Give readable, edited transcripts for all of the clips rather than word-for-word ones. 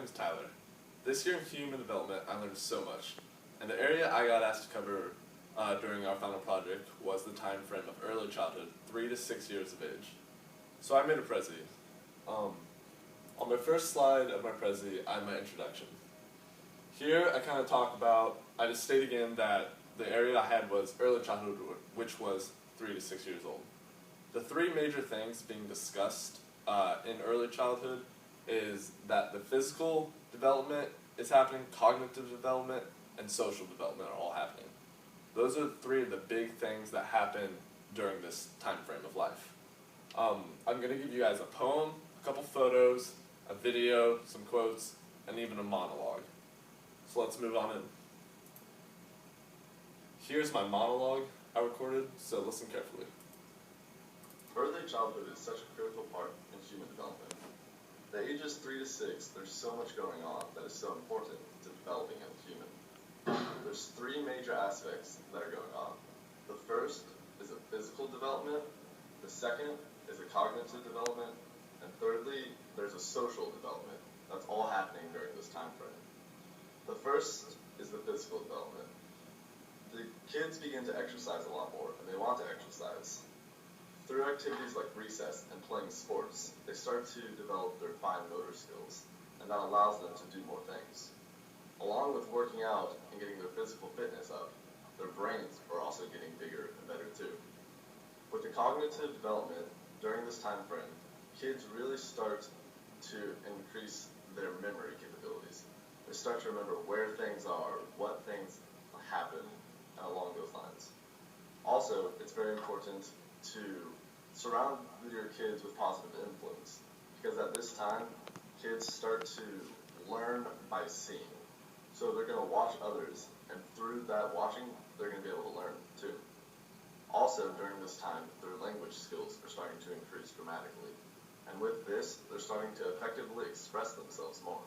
is Tyler. This year in human development, I learned so much, and the area I got asked to cover during our final project was the time frame of early childhood, 3 to 6 years of age. So I made a Prezi. On my first slide of my Prezi, I have my introduction. Here I kind of talk about, I just state again that the area I had was early childhood, which was 3 to 6 years old. The three major things being discussed in early childhood is that the physical development is happening, cognitive development, and social development are all happening. Those are three of the big things that happen during this time frame of life. I'm going to give you guys a poem, a couple photos, a video, some quotes, and even a monologue. So let's move on in. Here's my monologue I recorded, so listen carefully. Early childhood is such a critical part in human development. The ages 3 to 6, there's so much going on that is so important to developing as a human. There's three major aspects that are going on. The first is a physical development, the second is a cognitive development, and thirdly, there's a social development. That's all happening during this time frame. The first is the physical development. The kids begin to exercise a lot more, and they want to exercise. Through activities like recess and playing sports, they start to develop their fine motor skills, and that allows them to do more things. Along with working out and getting their physical fitness up, their brains are also getting bigger and better too. With the cognitive development during this time frame, kids really start to increase their memory capabilities. They start to remember where things are, what things happen, and along those lines. Also, it's very important to surround your kids with positive influence, because at this time, kids start to learn by seeing. So they're going to watch others, and through that watching, they're going to be able to learn too. Also, during this time, their language skills are starting to increase dramatically. And with this, they're starting to effectively express themselves more.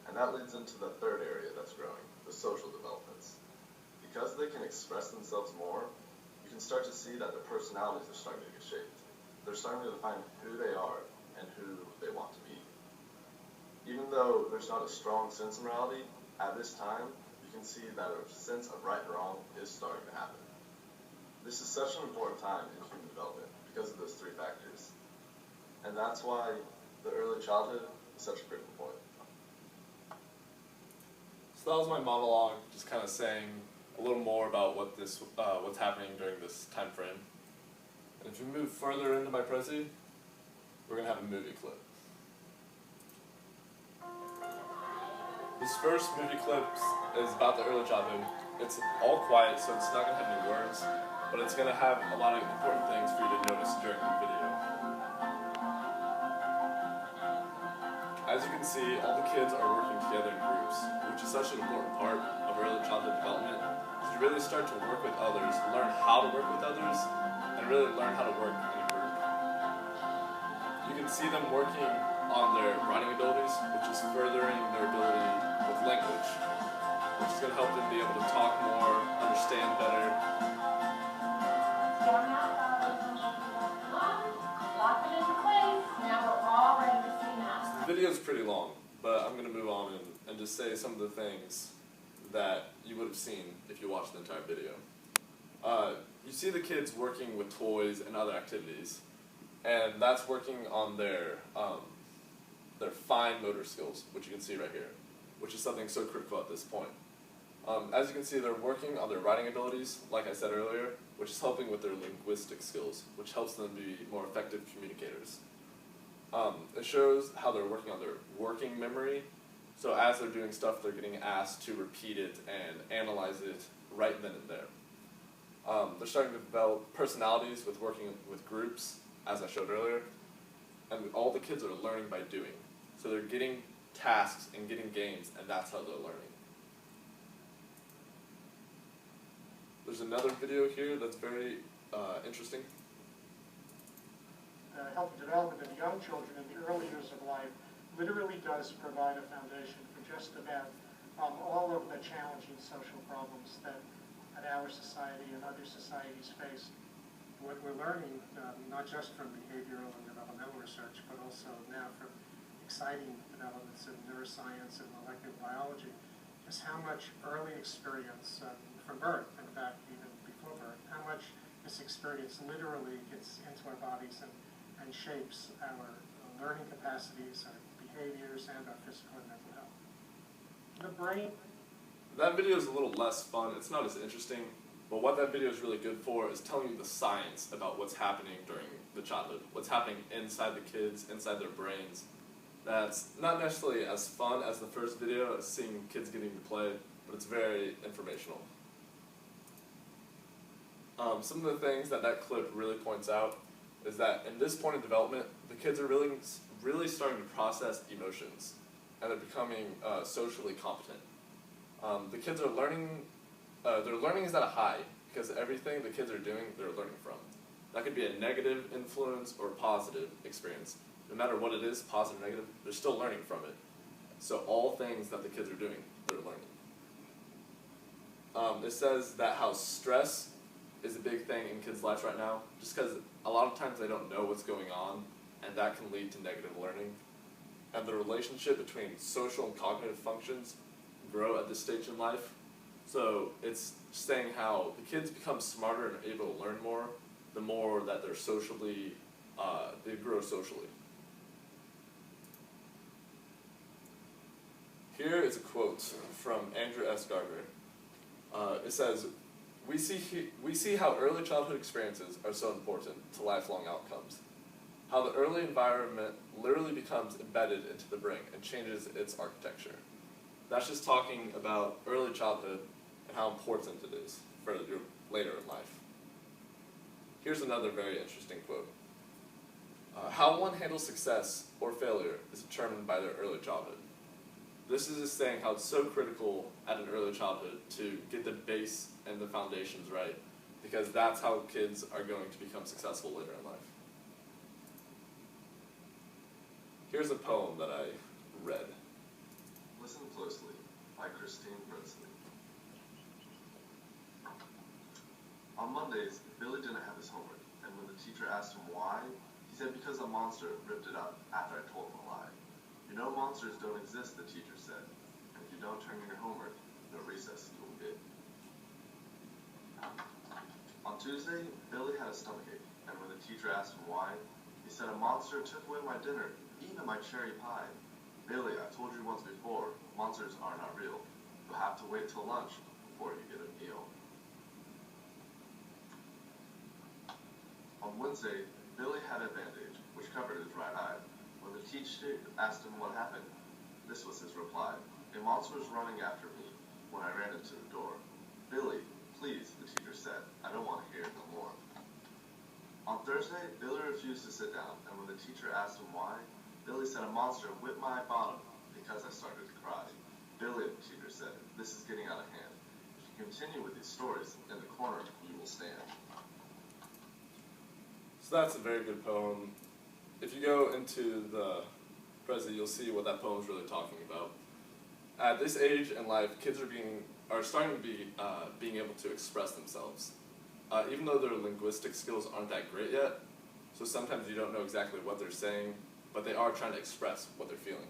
And that leads into the third area that's growing, the social developments. Because they can express themselves more, you can start to see that their personalities are starting to get shaped. They're starting to define who they are and who they want to be. Even though there's not a strong sense of morality, at this time, you can see that a sense of right and wrong is starting to happen. This is such an important time in human development because of those three factors. And that's why the early childhood is such a critical point. So that was my monologue, just kind of saying a little more about what's happening during this time frame. And if we move further into my Prezi, we're going to have a movie clip. This first movie clip is about the early childhood. It's all quiet, so it's not going to have any words, but it's going to have a lot of important things for you to notice during the video. As you can see, all the kids are working together in groups, which is such an important part of early childhood development. You really start to work with others, learn how to work with others, and really learn how to work in a group. You can see them working on their writing abilities, which is furthering their ability with language, which is going to help them be able to talk more, understand better. The video is pretty long, but I'm going to move on and just say some of the things that you would have seen if you watched the entire video. You see the kids working with toys and other activities, and that's working on their fine motor skills, which you can see right here, which is something so critical at this point. As you can see, they're working on their writing abilities, like I said earlier, which is helping with their linguistic skills, which helps them be more effective communicators. It shows how they're working on their working memory. So as they're doing stuff, they're getting asked to repeat it and analyze it right then and there. They're starting to develop personalities with working with groups, as I showed earlier. And all the kids are learning by doing. So they're getting tasks and getting games, and that's how they're learning. There's another video here that's very interesting. Healthy development of young children in the early years of life literally does provide a foundation for just about all of the challenging social problems that our society and other societies face. What we're learning, not just from behavioral and developmental research, but also now from exciting developments in neuroscience and molecular biology, just how much early experience from birth, in fact, even before birth, how much this experience literally gets into our bodies and shapes our learning capacities, our behaviors, and our physical and mental health. The brain. That video is a little less fun. It's not as interesting, but what that video is really good for is telling you the science about what's happening during the childhood, what's happening inside the kids, inside their brains. That's not necessarily as fun as the first video, as seeing kids getting to play, but it's very informational. Some of the things that clip really points out is that in this point of development, the kids are really starting to process emotions, and they're becoming socially competent. The kids are learning, their learning is at a high, because everything the kids are doing, they're learning from. That could be a negative influence or a positive experience. No matter what it is, positive or negative, they're still learning from it. So all things that the kids are doing, they're learning. It says that how stress is a big thing in kids' lives right now, just because a lot of times they don't know what's going on, and that can lead to negative learning. And the relationship between social and cognitive functions grow at this stage in life. So it's saying how the kids become smarter and are able to learn more, the more that they're socially, they grow socially. Here is a quote from Andrew S. Gardner. It says, we see how early childhood experiences are so important to lifelong outcomes. How the early environment literally becomes embedded into the brain and changes its architecture. That's just talking about early childhood and how important it is for later in life. Here's another very interesting quote. How one handles success or failure is determined by their early childhood. This is just saying how it's so critical at an early childhood to get the base and the foundations right, because that's how kids are going to become successful later in life. Here's a poem that I read. Listen Closely by Prezi. On Mondays, Billy didn't have his homework, and when the teacher asked him why, he said because a monster ripped it up after I told him a lie. You know monsters don't exist, the teacher said, and if you don't turn in your homework, no recess you will get. On Tuesday, Billy had a stomachache, and when the teacher asked him why, he said a monster took away my dinner, even my cherry pie. Billy, I told you once before, monsters are not real. You'll have to wait till lunch before you get a meal. On Wednesday, Billy had a bandage, which covered his right eye. When the teacher asked him what happened, this was his reply. A monster was running after me when I ran into the door. Billy, please, the teacher said. I don't want to hear it no more. On Thursday, Billy refused to sit down, and when the teacher asked him why, Billy said a monster whipped my bottom because I started to cry. Billy, the teacher said, this is getting out of hand. If you continue with these stories, in the corner you will stand. So that's a very good poem. If you go into the Prezi, you'll see what that poem is really talking about. At this age in life, kids are starting to be being able to express themselves. Even though their linguistic skills aren't that great yet, so sometimes you don't know exactly what they're saying, but they are trying to express what they're feeling.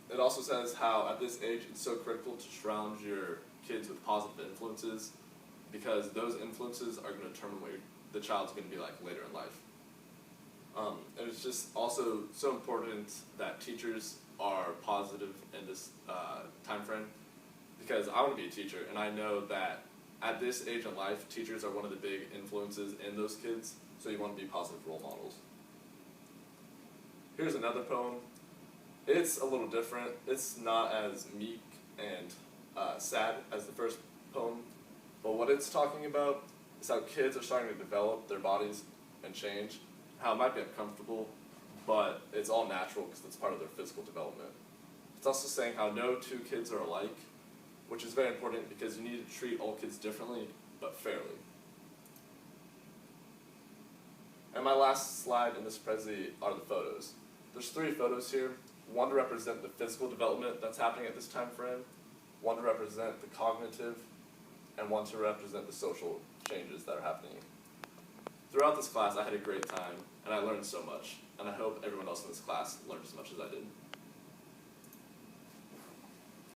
It also says how at this age it's so critical to surround your kids with positive influences, because those influences are going to determine what the child's going to be like later in life. And it's just also so important that teachers are positive in this time frame, because I want to be a teacher, and I know that at this age in life, teachers are one of the big influences in those kids, so you want to be positive role models. Here's another poem. It's a little different. It's not as meek and sad as the first poem, but what it's talking about is how kids are starting to develop their bodies and change, how it might be uncomfortable, but it's all natural because it's part of their physical development. It's also saying how no two kids are alike, which is very important because you need to treat all kids differently, but fairly. And my last slide in this Prezi are the photos. There's 3 photos here, one to represent the physical development that's happening at this time frame, one to represent the cognitive, and one to represent the social changes that are happening. Throughout this class, I had a great time, and I learned so much, and I hope everyone else in this class learned as much as I did.